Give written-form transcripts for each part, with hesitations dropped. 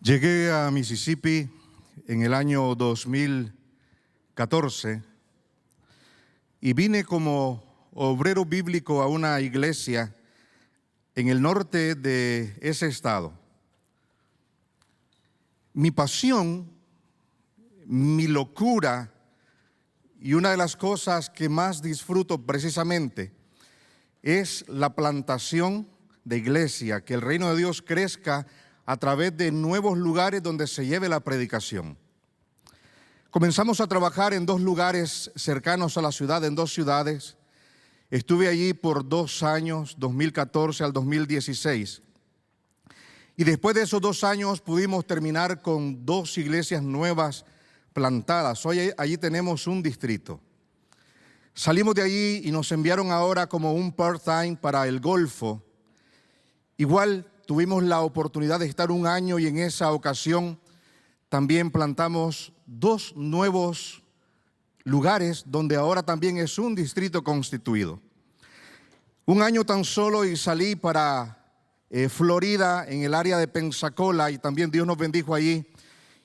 Llegué a Mississippi en el año 2014 y vine como obrero bíblico a una iglesia en el norte de ese estado. Mi pasión, mi locura y una de las cosas que más disfruto precisamente es la plantación de iglesia, que el reino de Dios crezca a través de nuevos lugares donde se lleve la predicación. Comenzamos a trabajar en 2 lugares cercanos a la ciudad, en 2 ciudades. Estuve allí por 2 años, 2014 al 2016. Y después de esos 2 años pudimos terminar con 2 iglesias nuevas plantadas. Hoy allí tenemos un distrito. Salimos de allí y nos enviaron ahora como un part-time para el Golfo. Igual tuvimos la oportunidad de estar 1 año y en esa ocasión también plantamos 2 nuevos lugares donde ahora también es un distrito constituido. 1 año tan solo y salí para Florida, en el área de Pensacola, y también Dios nos bendijo allí.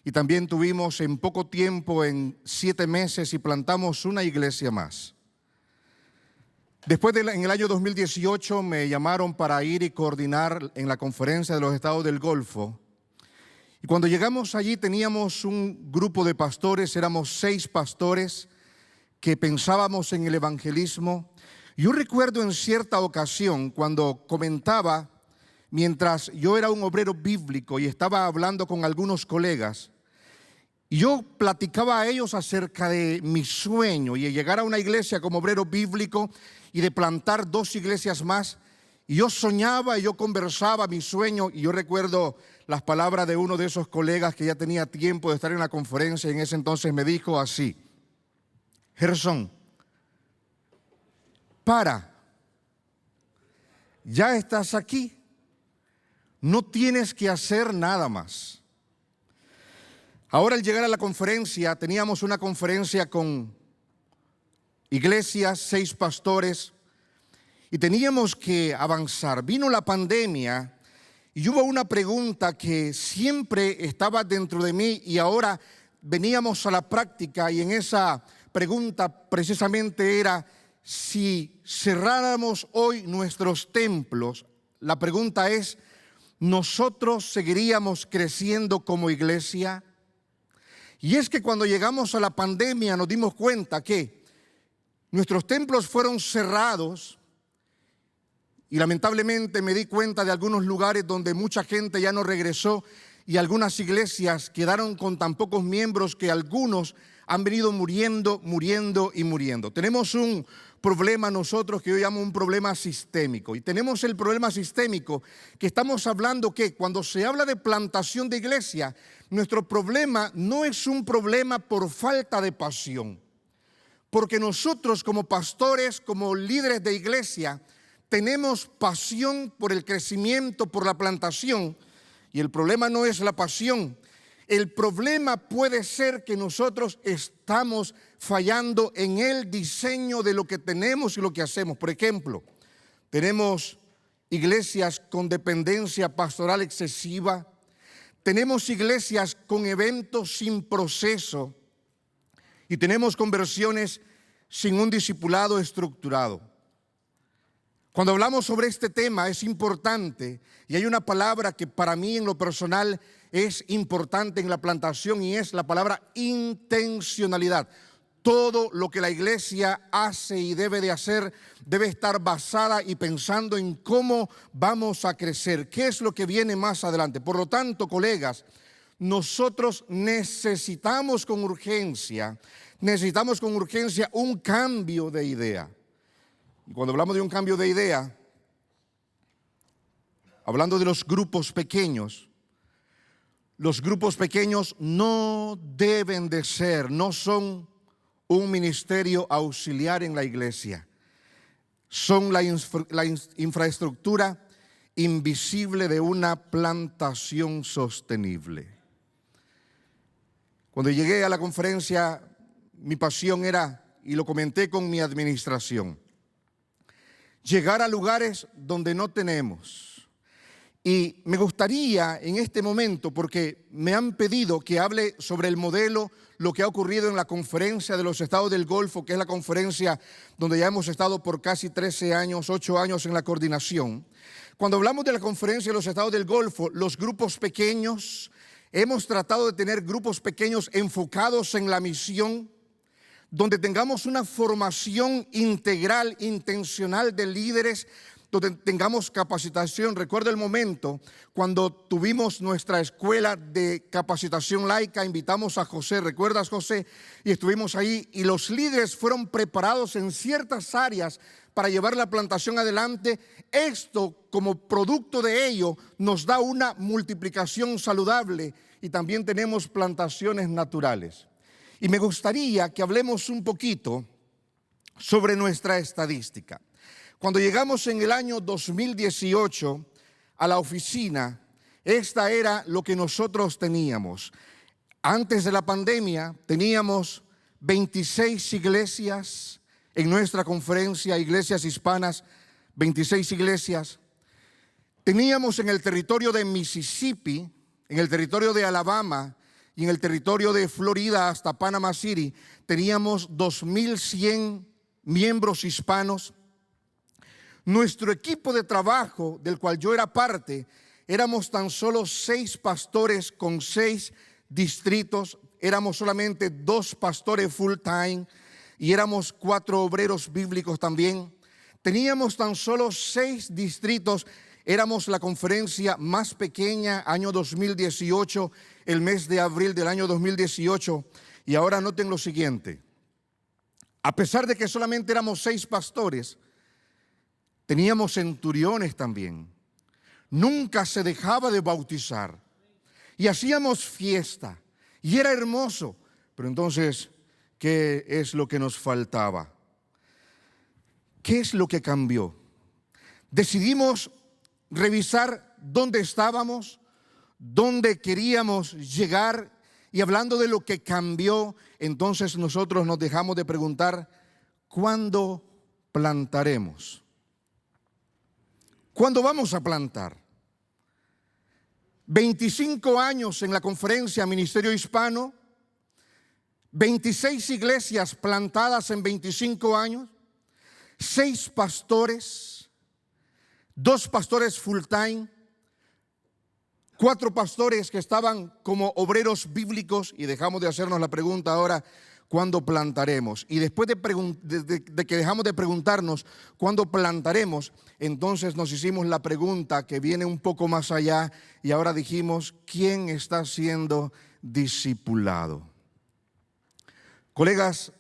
Y también tuvimos en poco tiempo, en 7 meses, y plantamos una iglesia más. Después en el año 2018 me llamaron para ir y coordinar en la conferencia de los estados del Golfo. Y cuando llegamos allí teníamos un grupo de pastores, éramos 6 pastores que pensábamos en el evangelismo. Yo recuerdo en cierta ocasión cuando comentaba, mientras yo era un obrero bíblico y estaba hablando con algunos colegas, y yo platicaba a ellos acerca de mi sueño y de llegar a una iglesia como obrero bíblico y de plantar 2 iglesias más. Y yo soñaba y yo conversaba mi sueño, y yo recuerdo las palabras de uno de esos colegas que ya tenía tiempo de estar en la conferencia, y en ese entonces me dijo así: Gerson, ya estás aquí, no tienes que hacer nada más. Ahora al llegar a la conferencia, teníamos una conferencia con iglesias, 6 pastores, y teníamos que avanzar. Vino la pandemia y hubo una pregunta que siempre estaba dentro de mí, y ahora veníamos a la práctica, y en esa pregunta precisamente era: si cerráramos hoy nuestros templos, la pregunta es, ¿nosotros seguiríamos creciendo como iglesia? Y es que cuando llegamos a la pandemia nos dimos cuenta que nuestros templos fueron cerrados, y lamentablemente me di cuenta de algunos lugares donde mucha gente ya no regresó, y algunas iglesias quedaron con tan pocos miembros que algunos han venido muriendo. Tenemos un problema nosotros que yo llamo un problema sistémico, y tenemos el problema sistémico que estamos hablando que cuando se habla de plantación de iglesia, nuestro problema no es un problema por falta de pasión, porque nosotros como pastores, como líderes de iglesia, tenemos pasión por el crecimiento, por la plantación, y el problema no es la pasión. El problema puede ser que nosotros estamos fallando en el diseño de lo que tenemos y lo que hacemos. Por ejemplo, tenemos iglesias con dependencia pastoral excesiva, tenemos iglesias con eventos sin proceso, y tenemos conversiones sin un discipulado estructurado. Cuando hablamos sobre este tema es importante, y hay una palabra que para mí en lo personal es importante en la plantación, y es la palabra intencionalidad. Todo lo que la iglesia hace y debe de hacer debe estar basada y pensando en cómo vamos a crecer, qué es lo que viene más adelante. Por lo tanto, colegas, nosotros necesitamos con urgencia un cambio de idea. Y cuando hablamos de un cambio de idea, hablando de los grupos pequeños no deben de ser, no son un ministerio auxiliar en la iglesia. Son la infraestructura invisible de una plantación sostenible. Cuando llegué a la conferencia, mi pasión era, y lo comenté con mi administración, llegar a lugares donde no tenemos Y me gustaría en este momento, porque me han pedido que hable sobre el modelo, lo que ha ocurrido en la conferencia de los estados del Golfo, que es la conferencia donde ya hemos estado por casi 13 años, 8 años en la coordinación. Cuando hablamos de la conferencia de los estados del Golfo, los grupos pequeños, hemos tratado de tener grupos pequeños enfocados en la misión, donde tengamos una formación integral, intencional de líderes, donde tengamos capacitación. Recuerdo el momento cuando tuvimos nuestra escuela de capacitación laica, invitamos a José, ¿recuerdas, José? Y estuvimos ahí y los líderes fueron preparados en ciertas áreas para llevar la plantación adelante. Esto, como producto de ello, nos da una multiplicación saludable y también tenemos plantaciones naturales. Y me gustaría que hablemos un poquito sobre nuestra estadística. Cuando llegamos en el año 2018 a la oficina, esta era lo que nosotros teníamos. Antes de la pandemia teníamos 26 iglesias en nuestra conferencia, iglesias hispanas, 26 iglesias. Teníamos en el territorio de Mississippi, en el territorio de Alabama y en el territorio de Florida hasta Panama City, teníamos 2,100 miembros hispanos. Nuestro equipo de trabajo, del cual yo era parte, éramos tan solo 6 pastores con 6 distritos. Éramos solamente 2 pastores full time y éramos 4 obreros bíblicos también. Teníamos tan solo 6 distritos. Éramos la conferencia más pequeña, año 2018, el mes de abril del año 2018. Y ahora noten lo siguiente. A pesar de que solamente éramos 6 pastores, teníamos centuriones también. Nunca se dejaba de bautizar. Y hacíamos fiesta. Y era hermoso. Pero entonces, ¿qué es lo que nos faltaba? ¿Qué es lo que cambió? Decidimos revisar dónde estábamos, dónde queríamos llegar. Y hablando de lo que cambió, entonces nosotros nos dejamos de preguntar, ¿cuándo plantaremos? ¿Cuándo vamos a plantar? 25 años en la conferencia Ministerio Hispano, 26 iglesias plantadas en 25 años, 6 pastores, 2 pastores full time, 4 pastores que estaban como obreros bíblicos, y dejamos de hacernos la pregunta ahora, ¿cuándo plantaremos? Y después de que dejamos de preguntarnos cuándo plantaremos, entonces nos hicimos la pregunta que viene un poco más allá y ahora dijimos, ¿quién está siendo discipulado? Colegas,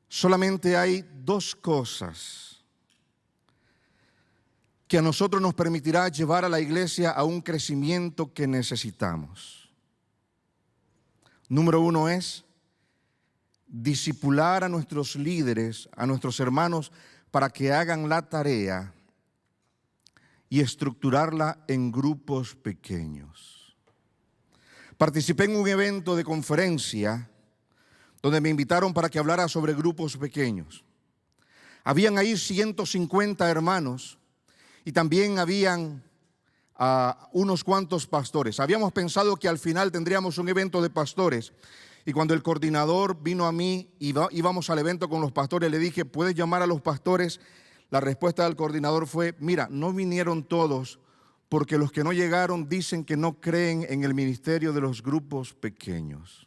solamente hay 2 cosas que a nosotros nos permitirá llevar a la iglesia a un crecimiento que necesitamos. Número 1 es discipular a nuestros líderes, a nuestros hermanos, para que hagan la tarea y estructurarla en grupos pequeños. Participé en un evento de conferencia donde me invitaron para que hablara sobre grupos pequeños. Habían ahí 150 hermanos y también habían unos cuantos pastores. Habíamos pensado que al final tendríamos un evento de pastores. Y cuando el coordinador vino a mí y íbamos al evento con los pastores, le dije, ¿puedes llamar a los pastores? La respuesta del coordinador fue, mira, no vinieron todos porque los que no llegaron dicen que no creen en el ministerio de los grupos pequeños.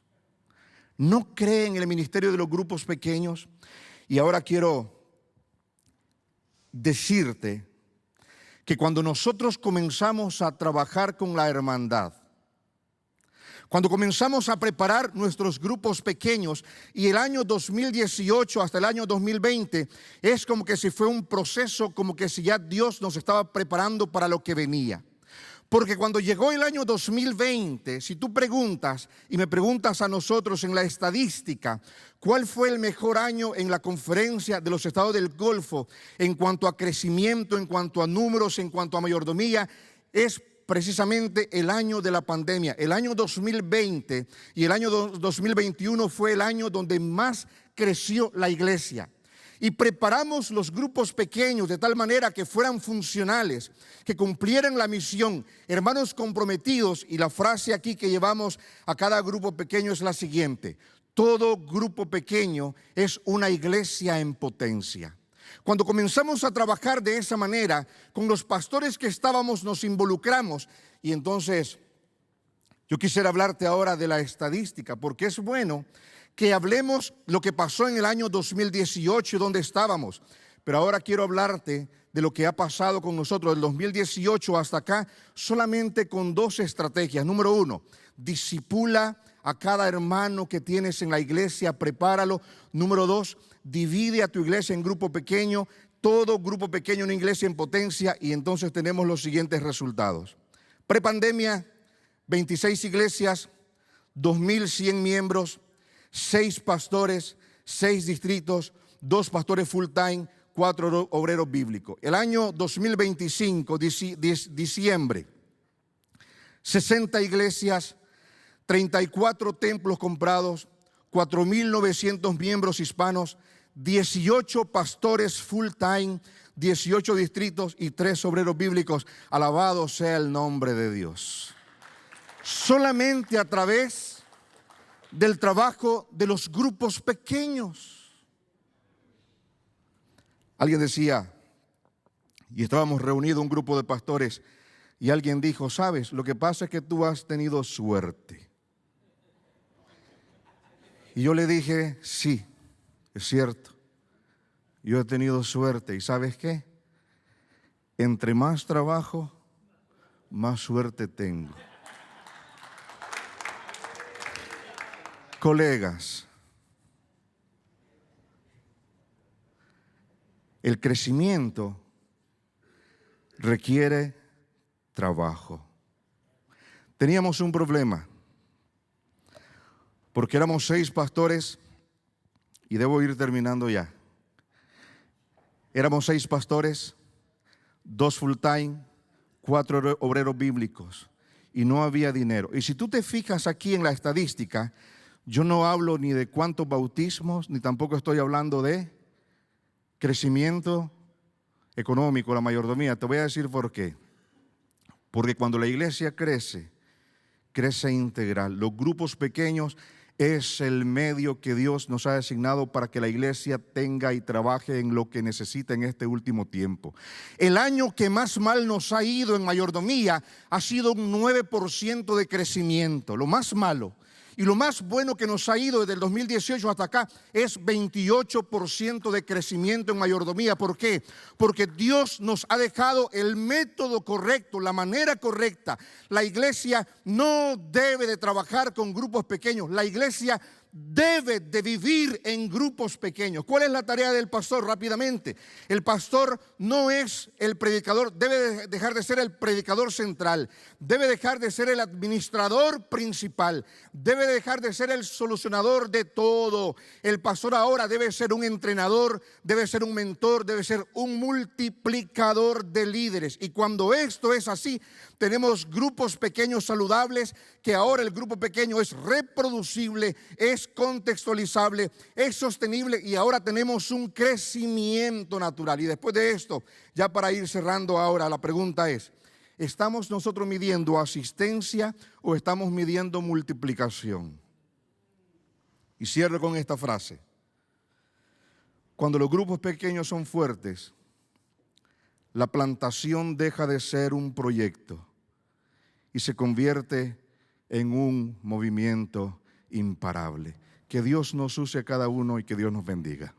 No creen en el ministerio de los grupos pequeños. Y ahora quiero decirte que cuando nosotros comenzamos a trabajar con la hermandad, cuando comenzamos a preparar nuestros grupos pequeños y el año 2018 hasta el año 2020 es como que si fue un proceso, como que si ya Dios nos estaba preparando para lo que venía. Porque cuando llegó el año 2020, si tú preguntas y me preguntas a nosotros en la estadística, ¿cuál fue el mejor año en la conferencia de los estados del Golfo en cuanto a crecimiento, en cuanto a números, en cuanto a mayordomía? Es precisamente el año de la pandemia. El año 2020 y el año 2021 fue el año donde más creció la iglesia. y preparamos los grupos pequeños de tal manera que fueran funcionales, que cumplieran la misión, hermanos comprometidos. Y la frase aquí que llevamos a cada grupo pequeño es la siguiente: todo grupo pequeño es una iglesia en potencia. Cuando comenzamos a trabajar de esa manera, con los pastores que estábamos nos involucramos. Y entonces yo quisiera hablarte ahora de la estadística, porque es bueno que hablemos lo que pasó en el año 2018, donde estábamos. Pero ahora quiero hablarte de lo que ha pasado con nosotros del 2018 hasta acá, solamente con dos estrategias. Número uno, discipula a cada hermano que tienes en la iglesia, prepáralo. Número dos, divide a tu iglesia en grupo pequeño, todo grupo pequeño en una iglesia en potencia, y entonces tenemos los siguientes resultados. Prepandemia, 26 iglesias, 2,100 miembros, 6 pastores, 6 distritos, 2 pastores full time, 4 obreros bíblicos. El año 2025, diciembre, 60 iglesias, 34 templos comprados, 4,900 miembros hispanos, 18 pastores full time, 18 distritos y 3 obreros bíblicos. Alabado sea el nombre de Dios. Solamente a través del trabajo de los grupos pequeños. Alguien decía, y estábamos reunidos un grupo de pastores, y alguien dijo: sabes, lo que pasa es que tú has tenido suerte. Y yo le dije: sí, es cierto, yo he tenido suerte. ¿Y sabes qué? Entre más trabajo, más suerte tengo. Colegas, el crecimiento requiere trabajo. Teníamos un problema, porque éramos 6 pastores, y debo ir terminando ya. Éramos 6 pastores, 2 full time, 4 obreros bíblicos, y no había dinero. Y si tú te fijas aquí en la estadística, yo no hablo ni de cuántos bautismos, ni tampoco estoy hablando de crecimiento económico, la mayordomía. Te voy a decir por qué. Porque cuando la iglesia crece, crece integral. Los grupos pequeños es el medio que Dios nos ha designado para que la iglesia tenga y trabaje en lo que necesita en este último tiempo. El año que más mal nos ha ido en mayordomía ha sido un 9% de crecimiento, lo más malo. Y lo más bueno que nos ha ido desde el 2018 hasta acá es 28% de crecimiento en mayordomía. ¿Por qué? Porque Dios nos ha dejado el método correcto, la manera correcta. La iglesia no debe de trabajar con grupos pequeños. La iglesia debe de vivir en grupos pequeños. ¿Cuál es la tarea del pastor? Rápidamente, el pastor no es el predicador, debe dejar de ser el predicador central, debe dejar de ser el administrador principal, debe dejar de ser el solucionador de todo. El pastor ahora debe ser un entrenador, debe ser un mentor, debe ser un multiplicador de líderes. Y cuando esto es así, tenemos grupos pequeños saludables, que ahora el grupo pequeño es reproducible, es contextualizable, es sostenible, y ahora tenemos un crecimiento natural. Y después de esto, ya para ir cerrando ahora, la pregunta es: ¿estamos nosotros midiendo asistencia o estamos midiendo multiplicación? Y cierro con esta frase: cuando los grupos pequeños son fuertes, la plantación deja de ser un proyecto y se convierte en un movimiento imparable. Que Dios nos use a cada uno y que Dios nos bendiga.